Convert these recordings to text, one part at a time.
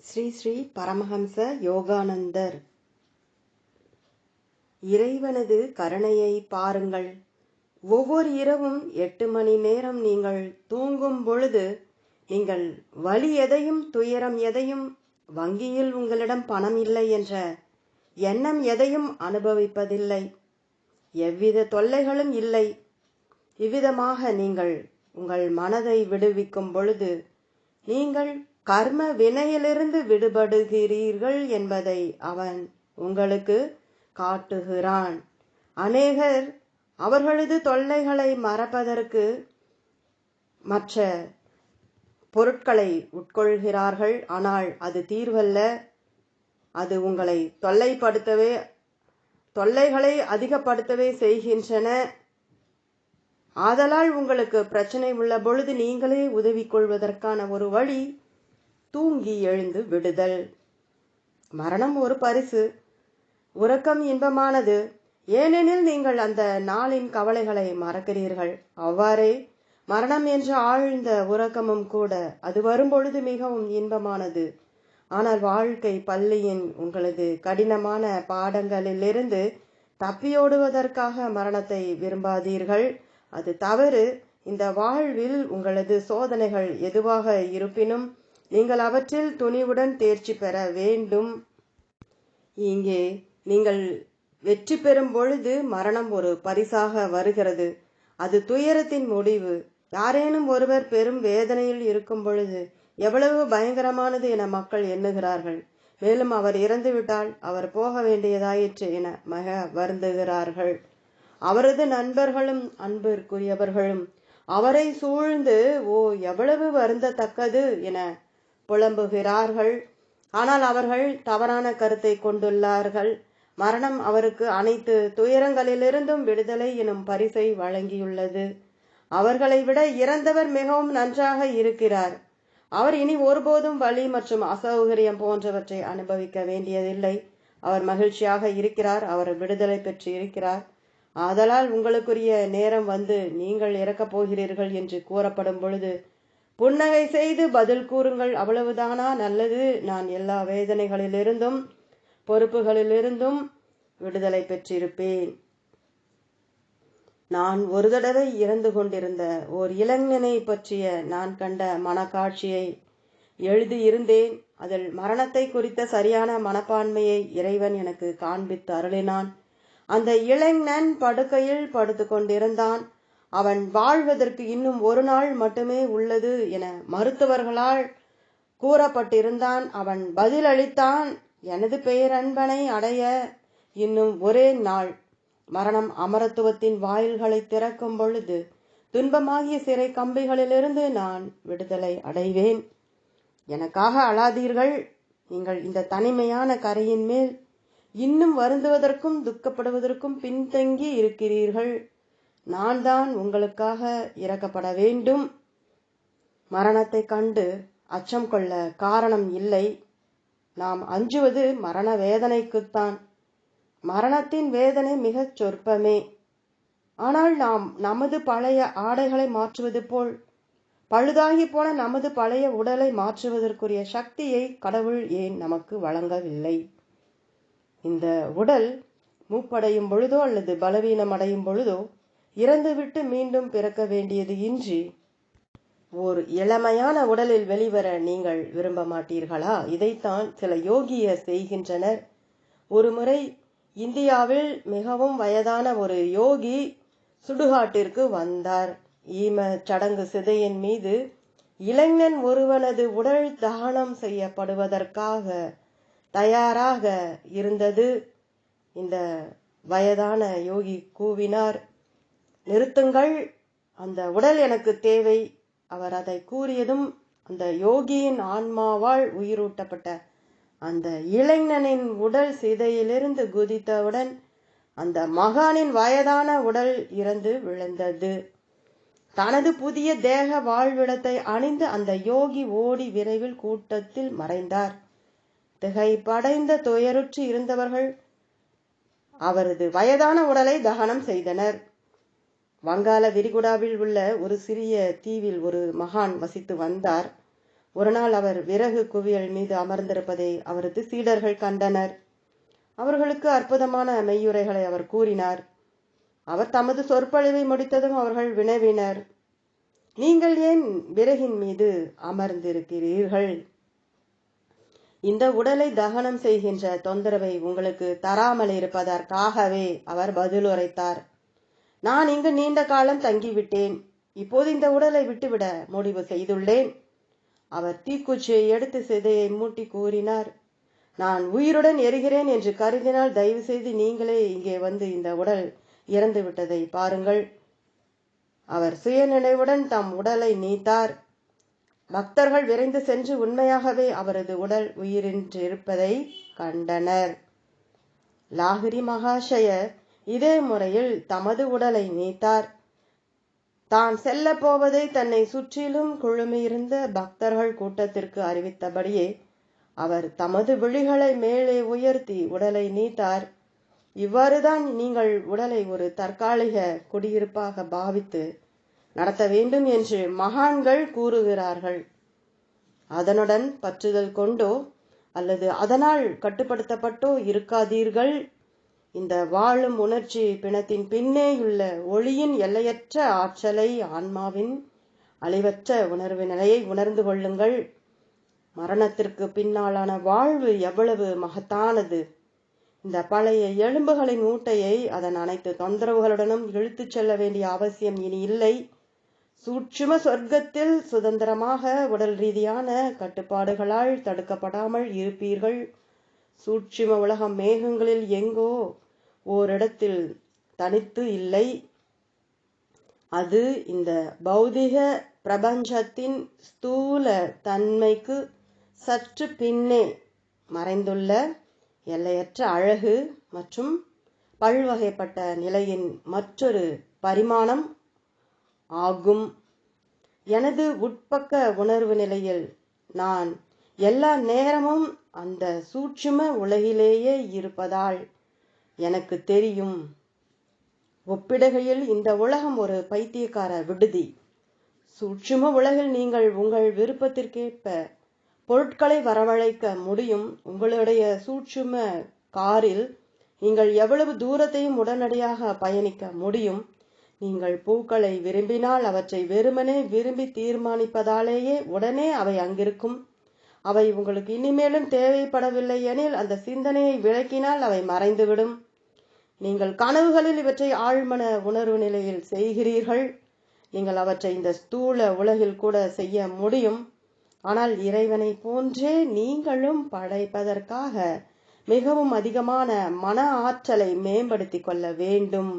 ஸ்ரீ ஸ்ரீ பரமஹம்ச யோகானந்தர். இறைவனது கருணையை பாருங்கள். ஒவ்வொரு இரவும் 8 மணி நேரம் நீங்கள் தூங்கும் பொழுது நீங்கள் வலி எதையும், துயரம் எதையும், வங்கியில் உங்களிடம் பணம் இல்லை என்ற எண்ணம் எதையும் அனுபவிப்பதில்லை. எவ்வித தொல்லைகளும் இல்லை. இவ்விதமாக நீங்கள் உங்கள் மனதை விடுவிக்கும் பொழுது நீங்கள் கர்ம வினையிலிருந்து விடுபடுகிறீர்கள் என்பதை அவன் உங்களுக்கு காட்டுகிறான். அநேகர் அவர்களது தொல்லைகளை மறப்பதற்கு மற்ற பொருட்களை உட்கொள்கிறார்கள். ஆனால் அது தீர்வல்ல. அது உங்களை தொல்லைகளை அதிகப்படுத்தவே செய்கின்றன. ஆதலால் உங்களுக்கு பிரச்சனை உள்ள பொழுது நீங்களே உதவி கொள்வதற்கான ஒரு வழி தூங்கி எழுந்து விடுதல். மரணம் ஒரு பரிசு. உறக்கம் இன்பமானது. ஏனெனில் நீங்கள் அந்த நாளின் கவலைகளை மறக்கிறீர்கள். அவ்வாறே மரணம் என்ற ஆழ்ந்த உறக்கமும் கூட அது வரும்பொழுது மிகவும் இன்பமானது. ஆனால் வாழ்க்கை பள்ளியின் உங்களது கடினமான பாடங்களிலிருந்து தப்பியோடுவதற்காக மரணத்தை விரும்பாதீர்கள். அது தவறு. இந்த வாழ்வில் உங்களது சோதனைகள் எதுவாக இருப்பினும் நீங்கள் அவற்றில் துணிவுடன் தேர்ச்சி பெற வேண்டும். இங்கே நீங்கள் வெற்றி பெறும் பொழுது மரணம் ஒரு பரிசாக வருகிறது. அது துயரத்தின் முடிவு. யாரேனும் ஒருவர் பெரும் வேதனையில் இருக்கும் பொழுது எவ்வளவு பயங்கரமானது என மக்கள் எண்ணுகிறார்கள். மேலும் அவர் இறந்துவிட்டால் அவர் போக வேண்டியதாயிற்று என மிக வருந்துகிறார்கள். அவரது நண்பர்களும் அன்பிற்குரியவர்களும் அவரை சூழ்ந்து எவ்வளவு வருந்தத்தக்கது என புலம்புகிறார்கள். ஆனால் அவர்கள் தவறான கருத்தை கொண்டுள்ளார்கள். மரணம் அவருக்கு அனைத்து துயரங்களிலிருந்தும் விடுதலை எனும் பரிசை வழங்கியுள்ளது. அவர்களை விட இறந்தவர் மிகவும் நன்றாக இருக்கிறார். அவர் இனி ஒருபோதும் வலி மற்றும் அசௌகரியம் போன்றவற்றை அனுபவிக்க வேண்டியதில்லை. அவர் மகிழ்ச்சியாக இருக்கிறார். அவர் விடுதலை பெற்று இருக்கிறார். ஆதலால் உங்களுக்குரிய நேரம் வந்து நீங்கள் இறக்கப் போகிறீர்கள் என்று கூறப்படும் பொழுது புன்னகை செய்து பதில் கூறுங்கள். அவ்வளவுதானா? நல்லது. நான் எல்லா வேதனைகளிலிருந்தும் பொறுப்புகளிலிருந்தும் விடுதலை பெற்றிருப்பேன். நான் ஒரு தடவை இறந்து கொண்டிருந்த ஓர் இளைஞனை பற்றிய நான் கண்ட மனக்காட்சியை எழுதியிருந்தேன். அதில் மரணத்தை குறித்த சரியான மனப்பான்மையை இறைவன் எனக்கு காண்பித்து அருளினான். அந்த இளைஞன் படுக்கையில் படுத்து கொண்டிருந்தான். அவன் வாழ்வதற்கு இன்னும் ஒரு நாள் மட்டுமே உள்ளது என மருத்துவர்களால் கூறப்பட்டிருந்தான். அவன் பதிலளித்தான், எனது பேரன்பனை அடைய இன்னும் ஒரே நாள். மரணம் அமரத்துவத்தின் வாயில்களை திறக்கும் பொழுது துன்பமாகிய சிறை கம்பிகளிலிருந்து நான் விடுதலை அடைவேன். எனக்காக அழாதீர்கள். நீங்கள் இந்த தனிமையான கரையின் மேல் இன்னும் வருந்துவதற்கும் துக்கப்படுவதற்கும் பின்தங்கி இருக்கிறீர்கள். நான் தான் உங்களுக்காக இறக்கப்பட வேண்டும். மரணத்தை கண்டு அச்சம் கொள்ள காரணம் இல்லை. நாம் அஞ்சுவது மரண வேதனைக்குத்தான். மரணத்தின் வேதனை மிகச் சொற்பமே. ஆனால் நாம் நமது பழைய ஆடைகளை மாற்றுவது போல் பழுதாகி போன நமது பழைய உடலை மாற்றுவதற்குரிய சக்தியை கடவுள் ஏன் நமக்கு வழங்கவில்லை? இந்த உடல் மூப்படையும் பொழுதோ அல்லது பலவீனம் அடையும் பொழுதோ இறந்துவிட்டு மீண்டும் பிறக்க வேண்டியது இன்றி ஓர் இளமையான உடலில் வெளிவர நீங்கள் விரும்ப மாட்டீர்களா? இதைத்தான் சில யோகியர் செய்கின்றனர். ஒரு முறை இந்தியாவில் மிகவும் வயதான ஒரு யோகி சுடுகாட்டிற்கு வந்தார். ஈம சடங்கு சிதையின் மீது இளைஞன் ஒருவனது உடல் தகனம் செய்யப்படுவதற்காக தயாராக இருந்தது. இந்த வயதான யோகி கூவினார், நிறுத்துங்கள், அந்த உடல் எனக்கு தேவை. அவர் அதை கூறியதும் அந்த யோகியின் ஆன்மாவால் உயிரூட்டப்பட்ட அந்த இளைஞனின் உடல் சிதையிலிருந்து குதித்தவுடன் அந்த மகானின் வயதான உடல் இறந்து விழுந்தது. தனது புதிய தேக வாழ்விடத்தை அணிந்து அந்த யோகி ஓடி விரைவில் கூட்டத்தில் மறைந்தார். திகைப்படைந்த துயருற்று இருந்தவர்கள் அவரது வயதான உடலை தகனம் செய்தனர். வங்காள விரிகுடாவில் உள்ள ஒரு சிறிய தீவில் ஒரு மகான் வசித்து வந்தார். ஒரு நாள் அவர் விறகு குவியல் மீது அமர்ந்திருப்பதை அவரது சீடர்கள் கண்டனர். அவர்களுக்கு அற்புதமான மெய்யுரைகளை அவர் கூறினார். அவர் தமது சொற்பொழிவை முடித்ததும் அவர்கள் வினவினர், நீங்கள் ஏன் விறகின் மீது அமர்ந்திருக்கிறீர்கள்? இந்த உடலை தகனம் செய்கின்ற தொந்தரவை உங்களுக்கு தராமல் இருப்பதற்காகவே அவர் பதில் உரைத்தார். நான் இங்கு நீண்ட காலம் தங்கிவிட்டேன். இப்போது இந்த உடலை விட்டுவிட முடிவு செய்துள்ளேன். அவர் தீக்குச்சியை எடுத்து சிதையை மூட்டி கூறினார், நான் உயிருடன் எரிகிறேன் என்று கருதினால் தயவு செய்து நீங்களே இங்கே வந்து இந்த உடல் இறந்து விட்டதை பாருங்கள். அவர் சுயநினைவுடன் தம் உடலை நீத்தார். பக்தர்கள் விரைந்து சென்று உண்மையாகவே அவரது உடல் உயிரின்றிருப்பதை கண்டனர். லாகிரி மகாஷயர் இதே முறையில் தமது உடலை நீத்தார். தான் செல்ல போவதை தன்னை சுற்றிலும் குழுமியிருந்த பக்தர்கள் கூட்டத்திற்கு அறிவித்தபடியே அவர் தமது விழிகளை மேலே உயர்த்தி உடலை நீத்தார். இவ்வாறுதான் நீங்கள் உடலை ஒரு தற்காலிக குடியிருப்பாக பாவித்து நடத்த வேண்டும் என்று மகான்கள் கூறுகிறார்கள். அதனுடன் பற்றுதல் கொண்டோ அல்லது அதனால் கட்டுப்படுத்தப்பட்டோ இருக்காதீர்கள். இந்த வாழும் உணர்ச்சி பிணத்தின் பின்னேயுள்ள ஒளியின் எல்லையற்ற ஆற்றலை, ஆன்மாவின் அழிவற்ற உணர்வு நிலையை உணர்ந்து கொள்ளுங்கள். மரணத்திற்கு பின்னாலான வாழ்வு எவ்வளவு மகத்தானது! இந்த பழைய எலும்புகளின் ஊட்டையை அதன் அனைத்து தொந்தரவுகளுடனும் இழுத்துச் செல்ல வேண்டிய அவசியம் இனி இல்லை. சூட்சும சொர்க்கத்தில் சுதந்திரமாக உடல் ரீதியான கட்டுப்பாடுகளால் தடுக்கப்படாமல் இருப்பீர்கள். சூட்சும உலகம் மேகங்களில் எங்கோ ஓரிடத்தில் தனித்து இல்லை. அது இந்த பௌதிக பிரபஞ்சத்தின் ஸ்தூல தன்மைக்கு சற்று பின்னே மறைந்துள்ள எல்லையற்ற அழகு மற்றும் பல்வகைப்பட்ட நிலையின் மற்றொரு பரிமாணம் ஆகும். எனது உட்பக்க உணர்வு நிலையில் நான் எல்லா நேரமும் அந்த சூட்சும உலகிலேயே இருப்பதால் எனக்கு தெரியும். ஒப்பிடுகையில் இந்த உலகம் ஒரு பைத்தியக்கார விடுதி. சூட்சும உலகில் நீங்கள் உங்கள் விருப்பத்திற்கேற்ப பொருட்களை வரவழைக்க முடியும். உங்களுடைய சூட்சும காரில் நீங்கள் எவ்வளவு தூரத்தையும் உடனடியாக பயணிக்க முடியும். நீங்கள் பூக்களை விரும்பினால் அவற்றை வெறுமனே விரும்பி தீர்மானிப்பதாலேயே உடனே அவை அங்கிருக்கும். அவை உங்களுக்கு இனிமேலும் தேவைப்படவில்லை எனில் அந்த சிந்தனையை விளக்கினால் அவை மறைந்துவிடும். நீங்கள் கனவுகளில் இவற்றை ஆழ்மன உணர்வு நிலையில் செய்கிறீர்கள். நீங்கள் அவற்றை இந்த ஸ்தூல உலகில் கூட செய்ய முடியும். ஆனால் இறைவனை போன்றே நீங்களும் படைப்பதற்காக மிகவும் அதிகமான மன ஆற்றலை மேம்படுத்தி கொள்ள வேண்டும்.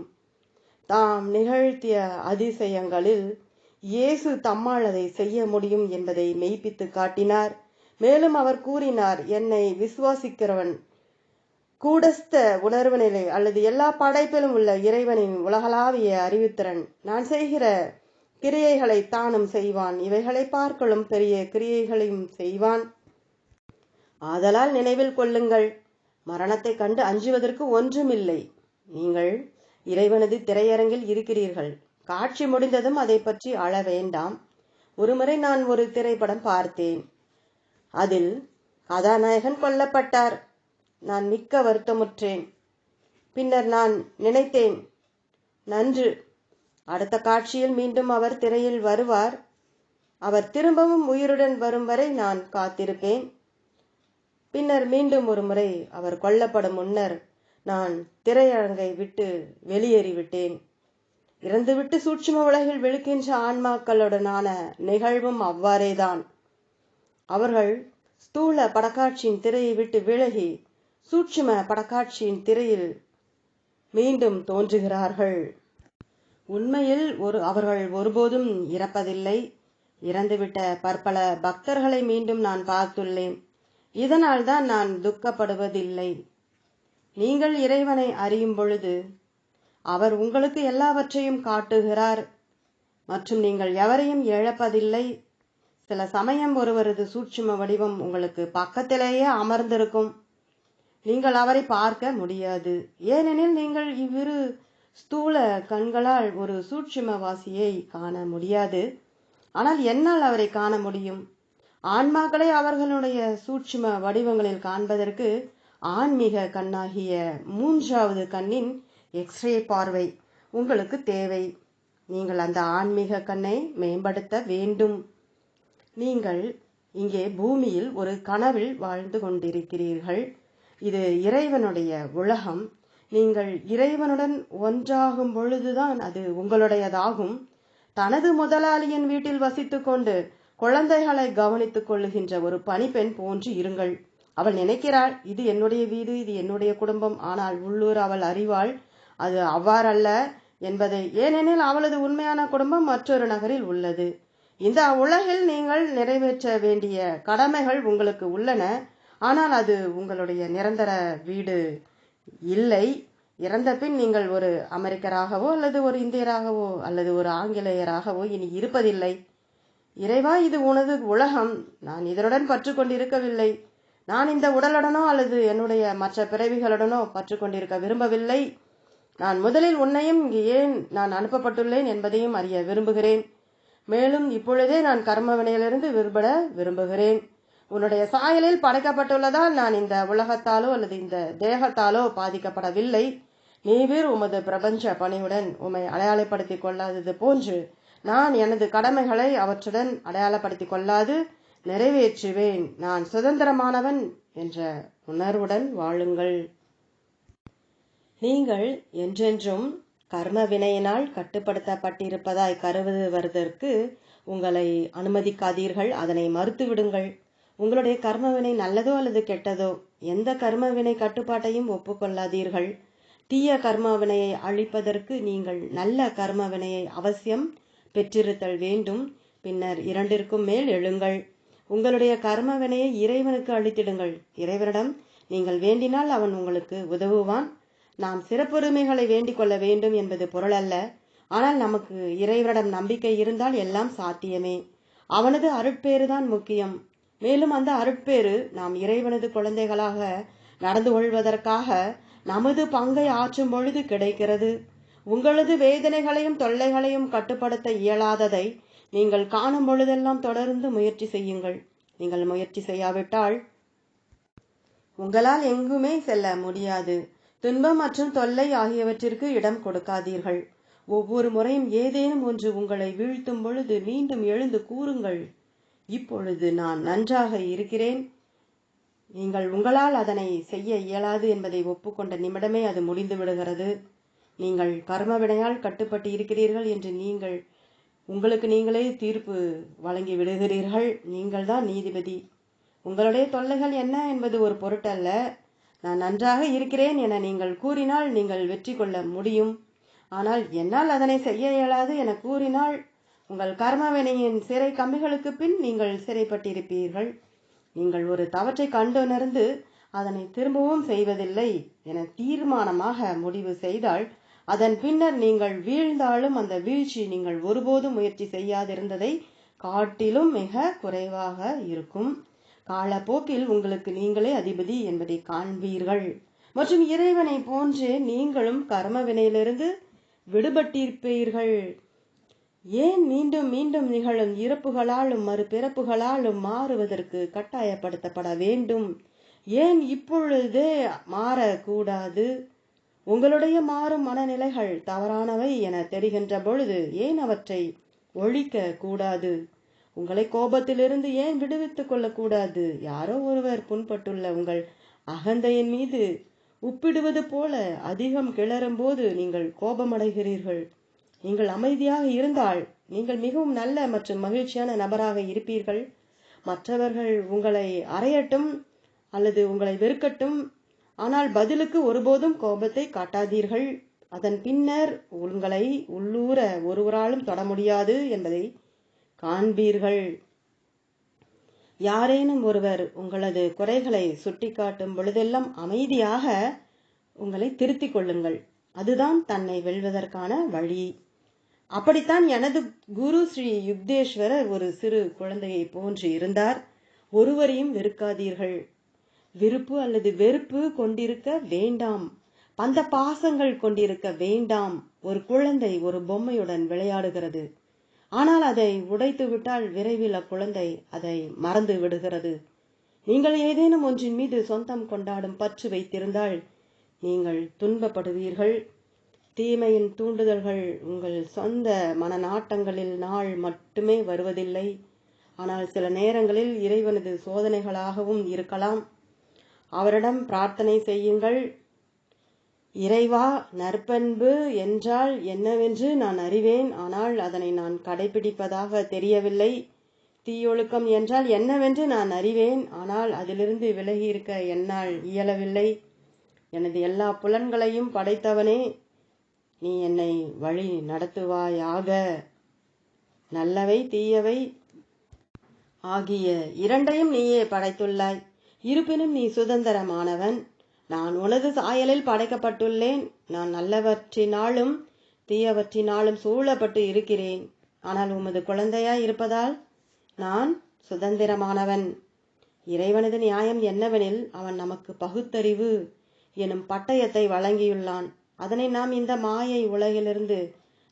தாம் நிகழ்த்திய அதிசயங்களில் இயேசு தம்மால் அதை செய்ய முடியும் என்பதை மெய்ப்பித்து காட்டினார். மேலும் அவர் கூறினார், என்னை விசுவாசிக்கிறவன் கூடஸ்த உணர்வு நிலை அல்லது எல்லா படைப்பிலும் உள்ள இறைவனின் உலகளாவிய அறிவுத்திறன் நான் செய்கிற கிரியைகளை தானும் செய்வான். இவைகளை பார்க்கலும் பெரிய கிரியைகளையும் செய்வான். ஆதலால் நினைவில் கொள்ளுங்கள், மரணத்தை கண்டு அஞ்சுவதற்கு ஒன்றுமில்லை. நீங்கள் இறைவனது திரையரங்கில் இருக்கிறீர்கள். காட்சி முடிந்ததும் அதை பற்றி அழ வேண்டாம். ஒருமுறை நான் ஒரு திரைப்படம் பார்த்தேன். அதில் கதாநாயகன் கொல்லப்பட்டார். நான் மிக்க வருத்தமுற்றேன். பின்னர் நான் நினைத்தேன், நன்று, அடுத்த காட்சியில் மீண்டும் அவர் திரையில் வருவார். அவர் திரும்பவும் உயிருடன் வரும் வரை நான் காத்திருப்பேன். பின்னர் மீண்டும் ஒரு முறை அவர் கொல்லப்படும் முன்னர் நான் திரையரங்கை விட்டு வெளியேறிவிட்டேன். இறந்துவிட்டு சூட்சும உலகில் விழுக்கின்ற ஆன்மாக்களுடனான நிகழ்வும் அவ்வாறேதான். அவர்கள் ஸ்தூல படக்காட்சியின் திரையை விட்டு விலகி சூட்சும படக்காட்சியின் திரையில் மீண்டும் தோன்றுகிறார்கள். உண்மையில் அவர்கள் ஒருபோதும் இறப்பதில்லை. இறந்துவிட்ட பற்பல பக்தர்களை மீண்டும் நான் பார்த்துள்ளேன். இதனால் தான் நான் துக்கப்படுவதில்லை. நீங்கள் இறைவனை அறியும் பொழுது அவர் உங்களுக்கு எல்லாவற்றையும் காட்டுகிறார் மற்றும் நீங்கள் எவரையும் இழப்பதில்லை. சில சமயம் ஒருவரது சூட்சும வடிவம் உங்களுக்கு பக்கத்திலேயே அமர்ந்திருக்கும். நீங்கள் அவரை பார்க்க முடியாது. ஏனெனில் நீங்கள் இவ்விரு ஸ்தூல கண்களால் ஒரு சூட்சும வாசியை காண முடியாது. ஆனால் என்னால் அவரை காண முடியும். ஆன்மாக்களை அவர்களுடைய சூட்சும வடிவங்களில் காண்பதற்கு ஆன்மீக கண்ணாகிய மூன்றாவது கண்ணின் எக்ஸ்ரே பார்வை உங்களுக்கு தேவை. நீங்கள் அந்த ஆன்மீக கண்ணை மேம்படுத்த வேண்டும். நீங்கள் இங்கே பூமியில் ஒரு கனவில் வாழ்ந்து கொண்டிருக்கிறீர்கள். இது இறைவனுடைய உலகம். நீங்கள் இறைவனுடன் ஒன்றாகும் பொழுதுதான் அது உங்களுடையதாகும். தனது முதலாளியின் வீட்டில் வசித்துக் கொண்டு குழந்தைகளை கவனித்துக் கொள்ளுகின்ற ஒரு பணிப்பெண் போன்று இருங்கள். அவள் நினைக்கிறாள், இது என்னுடைய வீடு, இது என்னுடைய குடும்பம். ஆனால் உள்ளூர் அவள் அறிவாள் அது அவ்வாறல்ல என்பதை. ஏனெனில் அவளது உண்மையான குடும்பம் மற்றொரு நகரில் உள்ளது. இந்த உலகில் நீங்கள் நிறைவேற்ற வேண்டிய கடமைகள் உங்களுக்கு உள்ளன. ஆனால் அது உங்களுடைய நிரந்தர வீடு இல்லை. இறந்த பின் நீங்கள் ஒரு அமெரிக்கராகவோ அல்லது ஒரு இந்தியராகவோ அல்லது ஒரு ஆங்கிலேயராகவோ இனி இருப்பதில்லை. இறைவா, இது உனது உலகம். நான் இதனுடன் பற்று கொண்டிருக்கவில்லை. நான் இந்த உடலுடனோ அல்லது என்னுடைய மற்ற பிறவிகளுடனோ பற்று கொண்டிருக்க விரும்பவில்லை. நான் முதலில் உன்னையும் இங்கு ஏன் நான் அனுப்பப்பட்டுள்ளேன் என்பதையும் அறிய விரும்புகிறேன். மேலும் இப்பொழுதே நான் கர்மவினையிலிருந்து விடுபட விரும்புகிறேன். உன்னுடைய சாயலில் படைக்கப்பட்டுள்ளதால் நான் இந்த உலகத்தாலோ அல்லது இந்த தேகத்தாலோ பாதிக்கப்படவில்லை. நீவீர் உமது பிரபஞ்ச பணியுடன் உம்மை அடையாளப்படுத்திக் கொள்ளாதது போன்று நான் எனது கடமைகளை அவற்றுடன் அடையாளப்படுத்திக் கொள்ளாது நிறைவேற்றுவேன். நான் சுதந்திரமானவன் என்ற உணர்வுடன் வாழுங்கள். நீங்கள் என்றென்றும் கர்ம வினையினால் கட்டுப்படுத்தப்பட்டிருப்பதாய் கருதுவதற்கு உங்களை அனுமதிக்காதீர்கள். அதனை மறுத்துவிடுங்கள். உங்களுடைய கர்ம வினை நல்லதோ அல்லது கெட்டதோ, எந்த கர்ம வினை கட்டுப்பாட்டையும் ஒப்புக்கொள்ளாதீர்கள். தீய கர்ம வினையை அழிப்பதற்கு நீங்கள் நல்ல கர்ம வினையை அவசியம் பெற்றிருத்தல் வேண்டும். பின்னர் இரண்டிற்கும் மேல் எழுங்கள். உங்களுடைய கர்ம வினையை இறைவனுக்கு அளித்திடுங்கள். இறைவனிடம் நீங்கள் வேண்டினால் அவன் உங்களுக்கு உதவுவான். நாம் சிறப்புரிமைகளை வேண்டிக் கொள்ள வேண்டும் என்பது பொருள் அல்ல. ஆனால் நமக்கு இறைவனிடம் நம்பிக்கை இருந்தால் எல்லாம் சாத்தியமே. அவனது அருட்பேறுதான் முக்கியம். மேலும் அந்த அருட்பேறு நாம் இறைவனது குழந்தைகளாக நடந்து கொள்வதற்காக நமது பங்கை ஆற்றும் பொழுது கிடைக்கிறது. உங்களது வேதனைகளையும் தொல்லைகளையும் கட்டுப்படுத்த இயலாததை நீங்கள் காணும் பொழுதெல்லாம் தொடர்ந்து முயற்சி செய்யுங்கள். நீங்கள் முயற்சி செய்யாவிட்டால் உங்களால் எங்குமே செல்ல முடியாது. துன்பம் மற்றும் தொல்லை ஆகியவற்றிற்கு இடம் கொடுக்காதீர்கள். ஒவ்வொரு முறையும் ஏதேனும் ஒன்று உங்களை வீழ்த்தும் பொழுது மீண்டும் எழுந்து கூறுங்கள், இப்பொழுது நான் நன்றாக இருக்கிறேன். நீங்கள் உங்களால் அதனை செய்ய இயலாது என்பதை ஒப்புக்கொண்ட நிமிடமே அது முடிந்து விடுகிறது. நீங்கள் கர்ம வினையால் கட்டுப்பட்டு இருக்கிறீர்கள் என்று நீங்கள் உங்களுக்கு நீங்களே தீர்ப்பு வழங்கி விடுகிறீர்கள். நீங்கள் தான் நீதிபதி. உங்களுடைய தொல்லைகள் என்ன என்பது ஒரு பொருட்டல்ல. நான் நன்றாக இருக்கிறேன் என நீங்கள் கூறினால் நீங்கள் வெற்றி கொள்ள முடியும். ஆனால் என்னால் அதனை செய்ய இயலாது என கூறினால் உங்கள் கர்மவினையின் சிறை கம்பிகளுக்கு பின் நீங்கள் சிறைப்பட்டிருப்பீர்கள். நீங்கள் ஒரு தவற்றை கண்டுணர்ந்து அதனை திரும்பவும் செய்வதில்லை என தீர்மானமாக முடிவு செய்தால் அதன் பின்னர் நீங்கள் வீழ்ந்தாலும் அந்த வீழ்ச்சி நீங்கள் ஒருபோதும் முயற்சி செய்யாதிருந்ததை காட்டிலும் மிக குறைவாக இருக்கும். காலப்போக்கில் உங்களுக்கு நீங்களே அதிபதி என்பதை காண்பீர்கள். மற்றும் இறைவனை போன்றே நீங்களும் கர்ம வினையிலிருந்து விடுபட்டிருப்பீர்கள். ஏன் மீண்டும் மீண்டும் நிகழும் இறப்புகளாலும் மறுபிறப்புகளாலும் மாறுவதற்கு கட்டாயப்படுத்தப்பட வேண்டும்? ஏன் இப்பொழுதே மாறக்கூடாது? உங்களுடைய மாறும் மனநிலைகள் தவறானவை என தெரிகின்ற பொழுது ஏன் அவற்றை ஒழிக்க கூடாது? உங்களை கோபத்திலிருந்து ஏன் விடுவித்துக் கொள்ளக்கூடாது? யாரோ ஒருவர் புண்பட்டுள்ள உங்கள் அகந்தையின் மீது உப்பிடுவது போல அதிகம் கிளறும் போது நீங்கள் கோபமடைகிறீர்கள். நீங்கள் அமைதியாக இருந்தால் நீங்கள் மிகவும் நல்ல மற்றும் மகிழ்ச்சியான நபராக இருப்பீர்கள். மற்றவர்கள் உங்களை அறையட்டும் அல்லது உங்களை வெறுக்கட்டும், ஆனால் பதிலுக்கு ஒருபோதும் கோபத்தை காட்டாதீர்கள். அதன் பின்னர் உங்களை உள்ளூர ஒருவராலும் தொட முடியாது என்பதை காண்பீர்கள். யாரேனும் ஒருவர் உங்களது குறைகளை சுட்டிக்காட்டும் பொழுதெல்லாம் அமைதியாக உங்களை திருத்திக் கொள்ளுங்கள். அதுதான் தன்னை வெல்வதற்கான வழி. அப்படித்தான் எனது குரு ஸ்ரீ யுக்தேஸ்வரர் ஒரு சிறு குழந்தையை போன்று இருந்தார். ஒருவரையும் வெறுக்காதீர்கள். விருப்பு அல்லது வெறுப்பு கொண்டிருக்க வேண்டாம். பந்த பாசங்கள் கொண்டிருக்க வேண்டாம். ஒரு குழந்தை ஒரு பொம்மையுடன் விளையாடுகிறது. ஆனால் அதை உடைத்து விட்டால் விரைவில் அக்குழந்தை அதை மறந்து விடுகிறது. நீங்கள் ஏதேனும் ஒன்றின் மீது சொந்தம் கொண்டாடும் பற்று வைத்திருந்தால் நீங்கள் துன்பப்படுவீர்கள். தீமையின் தூண்டுதல்கள் உங்கள் சொந்த மனநாட்டங்களில் நாள் மட்டுமே வருவதில்லை. ஆனால் சில நேரங்களில் இறைவனது சோதனைகளாகவும் இருக்கலாம். அவரிடம் பிரார்த்தனை செய்யுங்கள். இறைவா, நற்பண்பு என்றால் என்னவென்று நான் அறிவேன், ஆனால் அதனை நான் கடைபிடிப்பதாக தெரியவில்லை. தீயொழுக்கம் என்றால் என்னவென்று நான் அறிவேன், ஆனால் அதிலிருந்து விலகி இருக்க என்னால் இயலவில்லை. எனது எல்லா புலன்களையும் படைத்தவனே, நீ என்னை வழி நடத்துவாயாக. நல்லவை தீயவை ஆகிய இரண்டையும் நீயே படைத்துள்ளாய். இருப்பினும் நீ சுதந்திரமானவன். நான் உனது சாயலில் படைக்கப்பட்டுள்ளேன். நான் நல்லவற்றினாலும் தீயவற்றினாலும் சூழப்பட்டு இருக்கிறேன். ஆனால் உமது குழந்தையாய் இருப்பதால் நான் சுதந்திரமானவன். இறைவனது நியாயம் என்னவெனில், அவன் நமக்கு பகுத்தறிவு எனும் பட்டயத்தை வழங்கியுள்ளான். அதனை நாம் இந்த மாயை உலகிலிருந்து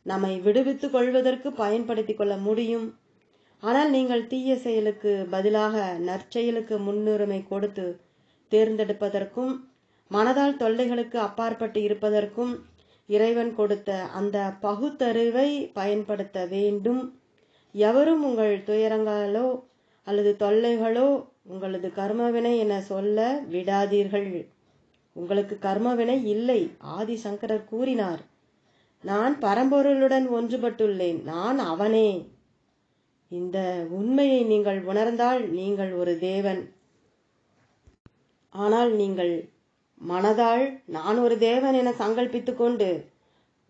நம்மை விடுவித்துக் கொள்வதற்கு பயன்படுத்திக் கொள்ள முடியும். ஆனால் நீங்கள் தீய செயலுக்கு பதிலாக நற்செயலுக்கு முன்னுரிமை கொடுத்து தேர்ந்தெடுப்பதற்கும் மனதால் தொல்லைகளுக்கு அப்பாற்பட்டு இருப்பதற்கும் இறைவன் கொடுத்த அந்த பகுத்தறிவை பயன்படுத்த வேண்டும். எவரும் உங்கள் துயரங்களோ அல்லது தொல்லைகளோ உங்களது கர்மவினை என சொல்ல விடாதீர்கள். உங்களுக்கு கர்மவினை இல்லை. ஆதிசங்கரர் கூறினார், நான் பரம்பொருளுடன் ஒன்றுபட்டுள்ளேன், நான் அவனே. இந்த உண்மையை நீங்கள் உணர்ந்தால் நீங்கள் ஒரு தேவன். ஆனால் நீங்கள் மனதால் நான் ஒரு தேவன் என சங்கல்பித்துக் கொண்டு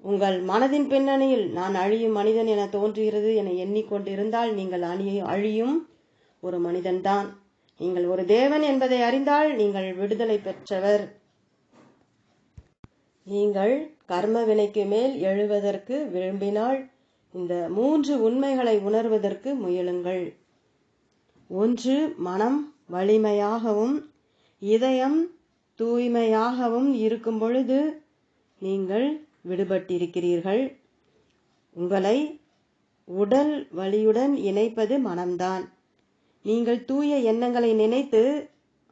உங்கள் மனதின் பின்னணியில் நான் அழியும் மனிதன் என தோன்றுகிறது என எண்ணிக்கொண்டிருந்தால் நீங்கள் அழியும் ஒரு மனிதன்தான். நீங்கள் ஒரு தேவன் என்பதை அறிந்தால் நீங்கள் விடுதலை பெற்றவர். நீங்கள் கர்ம வினைக்கு மேல் எழுவதற்கு விரும்பினால் இந்த 3 உண்மைகளை உணர்வதற்கு முயலுங்கள். 1. மனம் வலிமையாகவும் இதயம் தூய்மையாகவும் இருக்கும் பொழுது நீங்கள் விடுபட்டிருக்கிறீர்கள். உங்களை உடல் வலியுடன் இணைப்பது மனம்தான். நீங்கள் தூய எண்ணங்களை நினைத்து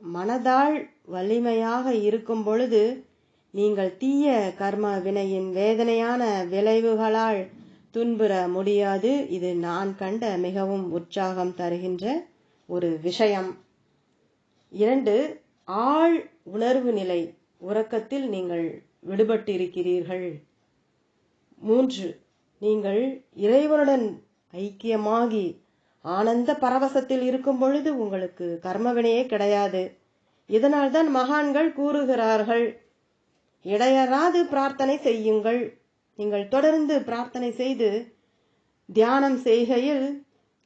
மனதால் வலிமையாக இருக்கும் பொழுது நீங்கள் தீய கர்ம வினையின் வேதனையான விளைவுகளால் துன்புற முடியாது. இது நான் கண்ட மிகவும் உற்சாகம் தருகின்ற ஒரு விஷயம். 2. ஆழ் உணர்வு நிலை உறக்கத்தில் நீங்கள் விடுபட்டிருக்கிறீர்கள். 3. நீங்கள் இறைவனுடன் ஐக்கியமாகி ஆனந்த பரவசத்தில் இருக்கும் பொழுது உங்களுக்கு கர்மவினையே கிடையாது. இதனால் தான் மகான்கள் கூறுகிறார்கள், இடையறாது பிரார்த்தனை செய்யுங்கள். நீங்கள் தொடர்ந்து பிரார்த்தனை செய்து தியானம் செய்கையில்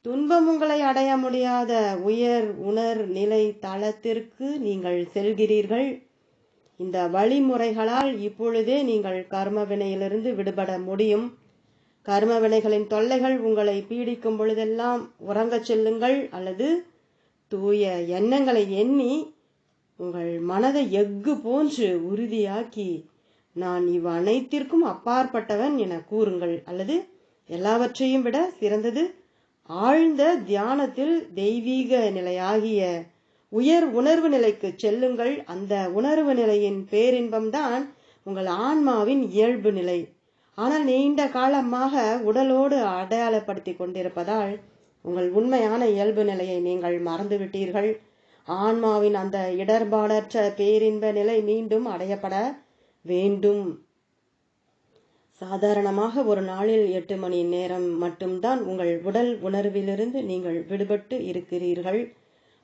துன்பம் உங்களை அடைய முடியாத உயர் உணர் நிலை தளத்திற்கு நீங்கள் செல்கிறீர்கள். இந்த வழிமுறைகளால் இப்பொழுதே நீங்கள் கர்ம வினையிலிருந்து விடுபட முடியும். கர்ம வினைகளின் தொல்லைகள் உங்களை பீடிக்கும் பொழுதெல்லாம் உறங்கச் செல்லுங்கள், அல்லது தூய எண்ணங்களை எண்ணி உங்கள் மனதை எஃகு போன்று உறுதியாக்கி நான் இவ்வனைத்திற்கும் அப்பாற்பட்டவன் என கூறுங்கள். அல்லது எல்லாவற்றையும் விட சிறந்தது ஆழ்ந்த தியானத்தில் தெய்வீக நிலையாகிய உயர் உணர்வு நிலைக்கு செல்லுங்கள். அந்த உணர்வு நிலையின் பேரின்பம்தான் உங்கள் ஆன்மாவின் இயல்பு நிலை. ஆனால் நீண்ட காலமாக உடலோடு அடையாளப்படுத்தி கொண்டிருப்பதால் உங்கள் உண்மையான இயல்பு நிலையை நீங்கள் மறந்துவிட்டீர்கள். ஆன்மாவின் அந்த இடர்பாடற்ற பேரின்ப நிலை மீண்டும் அடையப்பட வேண்டும். சாதாரணமாக ஒரு நாளில் 8 மணி நேரம் மட்டும்தான் உங்கள் உடல் உணர்விலிருந்து நீங்கள் விடுபட்டு இருக்கிறீர்கள்.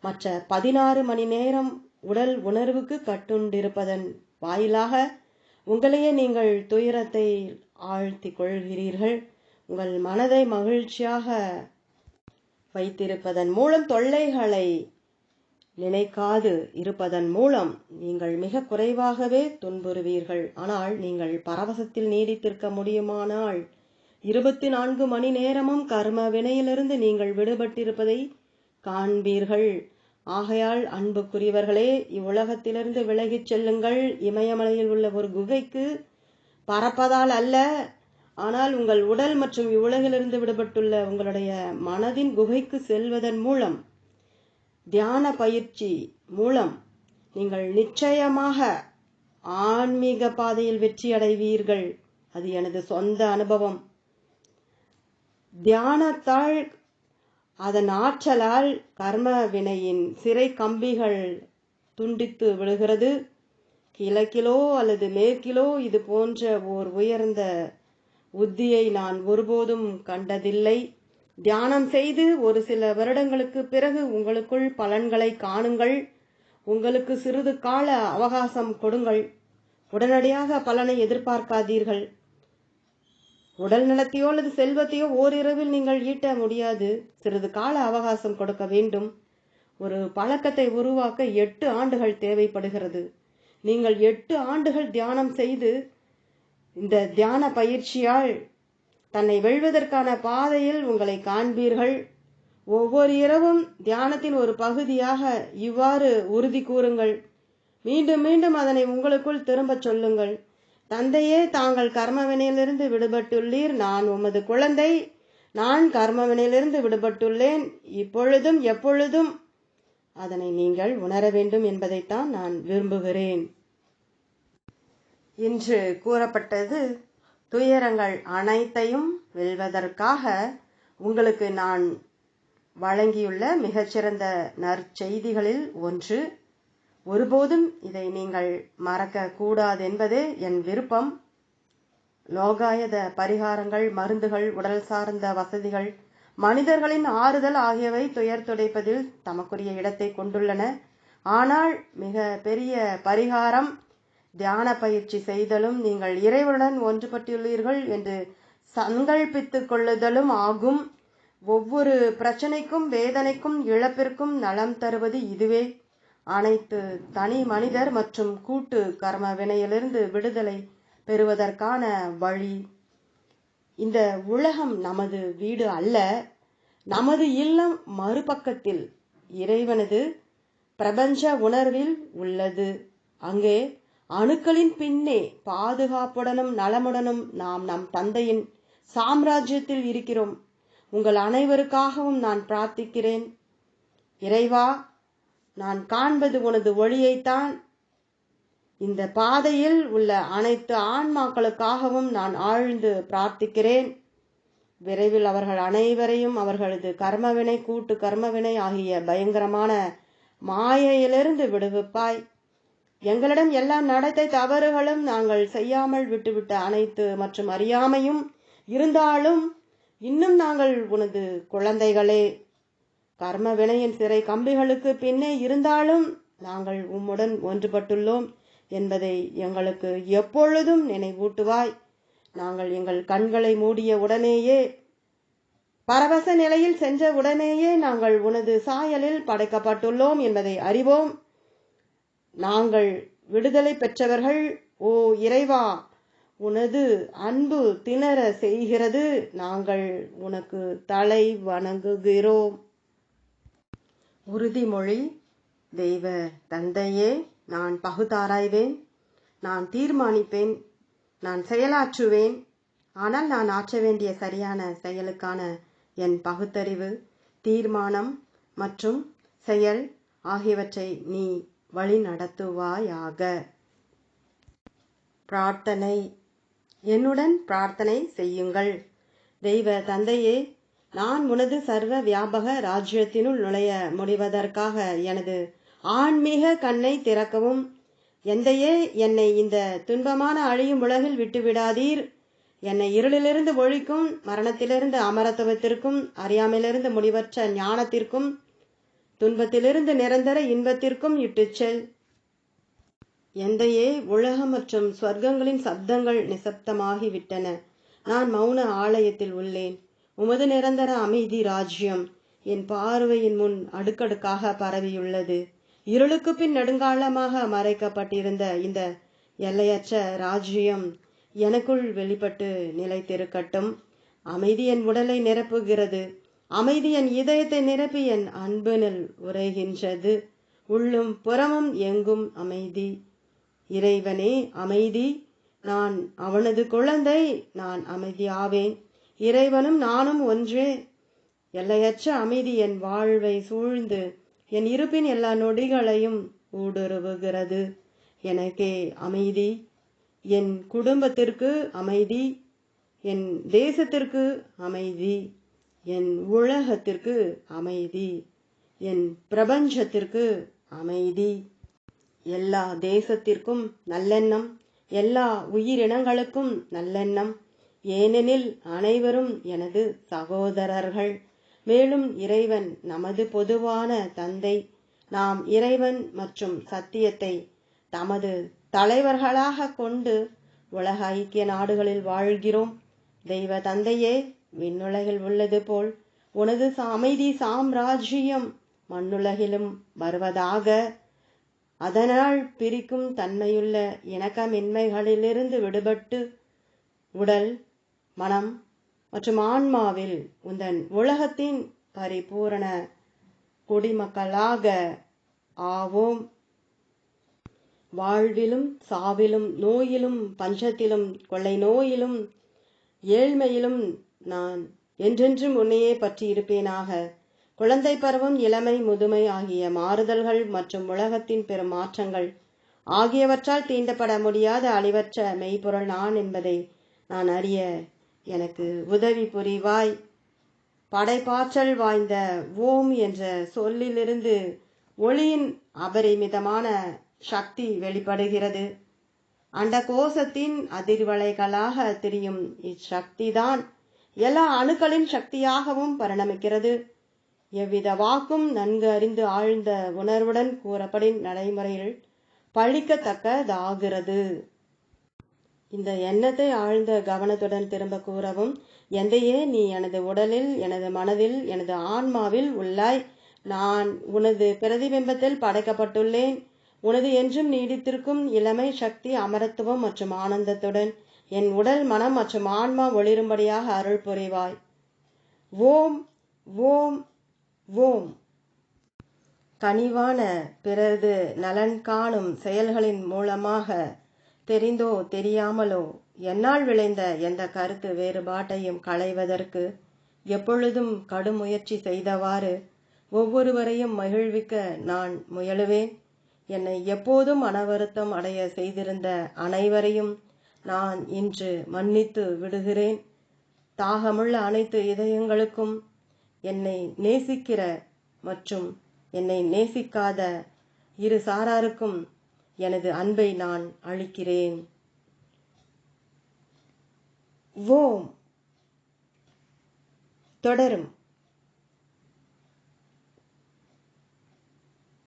மற்ற 16 மணி நேரம் உடல் உணர்வுக்கு கட்டுண்டிருப்பதன் வாயிலாக உங்களையே நீங்கள் துயரத்தை ஆழ்த்தி கொள்கிறீர்கள். உங்கள் மனதை மகிழ்ச்சியாக வைத்திருப்பதன் மூலம் தொல்லைகளை நினைக்காது இருப்பதன் மூலம் நீங்கள் மிக குறைவாகவே துன்புறுவீர்கள். ஆனால் நீங்கள் பரவசத்தில் நீடித்திருக்க முடியுமானால் 24 மணி நேரமும் கர்ம வினையிலிருந்து நீங்கள் விடுபட்டிருப்பதை காண்பீர்கள். ஆகையால் அன்புக்குரியவர்களே, இவ்வுலகத்திலிருந்து விலகிச் செல்லுங்கள். இமயமலையில் உள்ள ஒரு குகைக்கு பறப்பதால் அல்ல, ஆனால் உங்கள் உடல் மற்றும் இவ்வுலகிலிருந்து விடுபட்டுள்ள உங்களுடைய மனதின் குகைக்கு செல்வதன் மூலம், தியான பயிற்சி மூலம் நீங்கள் நிச்சயமாக ஆன்மீக பாதையில் வெற்றி அடைவீர்கள். அது எனது சொந்த அனுபவம். தியானத்தால், அதன் ஆற்றலால் கர்ம வினையின் சிறை கம்பிகள் துண்டித்து விடுகிறது. கிழக்கிலோ அல்லது மேற்கிலோ இது போன்ற ஓர் உயர்ந்த உத்தியை நான் ஒருபோதும் கண்டதில்லை. தியானம் செய்து ஒரு சில வருடங்களுக்கு பிறகு உங்களுக்குள் பலன்களை காணுங்கள். உங்களுக்கு சிறிது கால அவகாசம் கொடுங்கள். உடனடியாக பலனை எதிர்பார்க்காதீர்கள். உடல் நலத்தையோ அல்லது செல்வத்தையோ ஓரிரவில் நீங்கள் ஈட்ட முடியாது. சிறிது கால அவகாசம் கொடுக்க வேண்டும். ஒரு பழக்கத்தை உருவாக்க 8 ஆண்டுகள் தேவைப்படுகிறது. நீங்கள் 8 ஆண்டுகள் தியானம் செய்து இந்த தியான பயிற்சியால் தன்னை வெல்வதற்கான பாதையில் உங்களை காண்பீர்கள். ஒவ்வொரு இரவும் தியானத்தின் ஒரு பகுதியாக இவ்வாறு உறுதி கூறுங்கள். மீண்டும் மீண்டும் அதனை உங்களுக்குள் திரும்பச் சொல்லுங்கள். தந்தையே, தாங்கள் கர்மவினையிலிருந்து விடுபட்டுள்ளீர். நான் உமது குழந்தை. நான் கர்மவினையிலிருந்து விடுபட்டுள்ளேன். இப்பொழுதும் எப்பொழுதும் அதனை நீங்கள் உணர வேண்டும் என்பதைத்தான் நான் விரும்புகிறேன். இன்று கூறப்பட்டது துயரங்கள் அனைத்தையும் வெல்வதற்காக உங்களுக்கு நான் வழங்கியுள்ள மிகச்சிறந்த நற்செய்திகளில் ஒன்று. ஒருபோதும் இதை நீங்கள் மறக்க கூடாது என்பதே என் விருப்பம். லோகாயத பரிகாரங்கள், மருந்துகள், உடல் சார்ந்த வசதிகள், மனிதர்களின் ஆறுதல் ஆகியவை துயர் துடைப்பதில் தமக்குரிய இடத்தை கொண்டுள்ளன. ஆனால் மிக பெரிய பரிகாரம் தியான பயிற்சி செய்தலும் நீங்கள் இறைவனுடன் ஒன்றுபட்டுள்ளீர்கள் என்று சங்கல்பித்துக் கொள்ளுதலும் ஆகும். ஒவ்வொரு பிரச்சனைக்கும், வேதனைக்கும், இழப்பிற்கும் நலம் தருவது இதுவே. அனைத்து தனி மனிதர் மற்றும் கூட்டு கர்ம வினையிலிருந்து விடுதலை பெறுவதற்கான வழி. இந்த உலகம் நமது வீடு அல்ல. நமது இல்லம் மறுபக்கத்தில் இறைவனது பிரபஞ்ச உணர்வில் உள்ளது. அங்கே அணுக்களின் பின்னே பாதுகாப்புடனும் நலமுடனும் நாம் நம் தந்தையின் சாம்ராஜ்யத்தில் இருக்கிறோம். உங்கள் அனைவருக்காகவும் நான் பிரார்த்திக்கிறேன். இறைவா, நான் காண்பது உனது ஒளியைத்தான். இந்த பாதையில் உள்ள அனைத்து ஆன்மாக்களுக்காகவும் நான் ஆழ்ந்து பிரார்த்திக்கிறேன். விரைவில் அவர்கள் அனைவரையும் அவர்களது கர்மவினை, கூட்டு கர்மவினை ஆகிய பயங்கரமான மாயையிலிருந்து விடுவிப்பாய். எங்களிடம் எல்லா நடத்தை தவறுகளும், நாங்கள் செய்யாமல் விட்டுவிட்ட அனைத்து மற்றும் அறியாமையும் இருந்தாலும் இன்னும் நாங்கள் உனது குழந்தைகளே. கர்ம வினையின் சிறை கம்பிகளுக்கு பின்னே இருந்தாலும் நாங்கள் உம்முடன் ஒன்றுபட்டுள்ளோம் என்பதை எங்களுக்கு எப்பொழுதும் நினைவூட்டுவாய். நாங்கள் எங்கள் கண்களை மூடிய உடனேயே, பரவச நிலையில் சென்ற உடனேயே நாங்கள் உனது சாயலில் படைக்கப்பட்டுள்ளோம் என்பதை அறிவோம். நாங்கள் விடுதலை பெற்றவர்கள். ஓ இறைவா, உனது அன்பு திணற செய்கிறது. நாங்கள் உனக்கு தலை வணங்குகிறோம். உறுதிமொழி. தெய்வ தந்தையே, நான் பகுத்தாராய்வேன், நான் தீர்மானிப்பேன், நான் செயலாற்றுவேன். ஆனால் நான் ஆற்ற வேண்டிய சரியான செயலுக்கான என் பகுத்தறிவு, தீர்மானம் மற்றும் செயல் ஆகியவற்றை நீ வழி நடத்துவாயாக. பிரார்த்தனை. என்னுடன் பிரார்த்தனை செய்யுங்கள். தெய்வ தந்தையே, நான் உனது சர்வ வியாபக ராஜ்யத்தினுள் நுழைய முடிவதற்காக எனது ஆன்மீக கண்ணை திறக்கவும். எந்தையே, என்னை இந்த துன்பமான அழியும் உலகில் விட்டுவிடாதீர். என்னை இருளிலிருந்து ஒழிக்கும், மரணத்திலிருந்து அமரத்துவத்திற்கும், அறியாமையிலிருந்து முடிவற்ற ஞானத்திற்கும், துன்பத்திலிருந்து நிரந்தர இன்பத்திற்கும் இட்டுச் செல். எந்தையே, உலகம் மற்றும் ஸ்வர்க்கங்களின் சப்தங்கள் நிசப்தமாகிவிட்டன. நான் மௌன ஆலயத்தில் உள்ளேன். உமது நிரந்தர அமைதி ராஜ்யம் என் பார்வையின் முன் அடுக்கடுக்காக பரவியுள்ளது. இருளுக்கு பின் நெடுங்காலமாக மறைக்கப்பட்டிருந்த இந்த எல்லையற்ற ராஜ்யம் எனக்குள் வெளிப்பட்டு நிலைத்திருக்கட்டும். அமைதி என் உடலை நிரப்புகிறது. அமைதி என் இதயத்தை நிரப்பி என் அன்பினில் உரைகின்றது. உள்ளும் புறமும் எங்கும் அமைதி. இறைவனே அமைதி, நான் அவனது குழந்தை, நான் அமைதியாவேன். இறைவனும் நானும் ஒன்றே. எல்லையற்ற அமைதி என் வாழ்வை சூழ்ந்து என் இருப்பின் எல்லா நொடிகளையும் ஊடுருவுகிறது. எனக்கே அமைதி, என் குடும்பத்திற்கு அமைதி, என் தேசத்திற்கு அமைதி, என் உலகத்திற்கு அமைதி, என் பிரபஞ்சத்திற்கு அமைதி. எல்லா தேசத்திற்கும் நல்லெண்ணம், எல்லா உயிரினங்களுக்கும் நல்லெண்ணம். ஏனெனில் அனைவரும் எனது சகோதரர்கள். மேலும் இறைவன் நமது பொதுவான தந்தை. நாம் இறைவன் மற்றும் சத்தியத்தை தமது தலைவர்களாக கொண்டு உலக ஐக்கிய நாடுகளில் வாழ்கிறோம். தெய்வ தந்தையே, விண்ணுலகில் உள்ளது போல் உனது அமைதி சாம்ராஜ்யம் மண்ணுலகிலும் வருவதாக. அதனால் பிரிக்கும் தன்மையுள்ள இணக்கமின்மைகளிலிருந்து விடுபட்டு உடல், மனம் மற்றும் ஆன்மாவில் உந்தன் உலகத்தின் பரிபூரண குடிமக்களாக ஆவோம். வாழ்விலும் சாவிலும், நோயிலும் பஞ்சத்திலும், கொள்ளை நோயிலும் ஏழ்மையிலும் நான் என்றென்றும் உன்னையே பற்றி இருப்பேனாக. குழந்தை பருவம், இளமை, முதுமை ஆகிய மாறுதல்கள் மற்றும் உலகத்தின் பெரும் மாற்றங்கள் ஆகியவற்றால் தீண்டப்பட முடியாத அழிவற்ற மெய்ப்பொருள் நான் என்பதை நான் அறிய எனக்கு உதவி புரிவாய். படைப்பாற்றல் வாய்ந்த ஓம் என்ற சொல்லிலிருந்து ஒளியின் அபரிமிதமான சக்தி வெளிப்படுகிறது. அண்ட கோஷத்தின் அதிர்வலைகளாக திரியும் இச்சக்திதான் எல்லா அணுக்களின் சக்தியாகவும் பரிணமிக்கிறது. எவ்வித வாக்கும் நன்கு அறிந்து ஆழ்ந்த உணர்வுடன் கூறப்படின் நடைமுறையில் பழிக்கத்தக்கதாகிறது. இந்த எண்ணத்தை ஆழ்ந்த கவனத்துடன் திரும்ப கூறவும். எந்தையே, நீ எனது உடலில், எனது மனதில், எனது ஆன்மாவில் உள்ளாய். நான் உனது பிரதிபிம்பத்தில் படைக்கப்பட்டுள்ளேன். உனது என்றும் நீடித்திருக்கும் இளமை, சக்தி, அமரத்துவம் மற்றும் ஆனந்தத்துடன் என் உடல், மனம் மற்றும் ஆன்மா ஒளிரும்படியாக அருள் புரிவாய். ஓம் ஓம் ஓம். கனிவான பிறரது நலன் காணும் செயல்களின் மூலமாக தெரிந்தோ தெரியாமலோ என்னால் விளைந்த எந்த கருத்து வேறுபாட்டையும் களைவதற்கு எப்பொழுதும் கடும் முயற்சி செய்தவாறு ஒவ்வொருவரையும் மகிழ்விக்க நான் முயலுவேன். என்னை எப்போதும் மனவருத்தம் அடைய செய்திருந்த அனைவரையும் நான் இன்று மன்னித்து விடுகிறேன். தாகமுள்ள அனைத்து இதயங்களுக்கும், என்னை நேசிக்கிற மற்றும் என்னை நேசிக்காத இரு சாராருக்கும் எனது அன்பை நான் அளிக்கிறேன். ஓம். தொடரும்.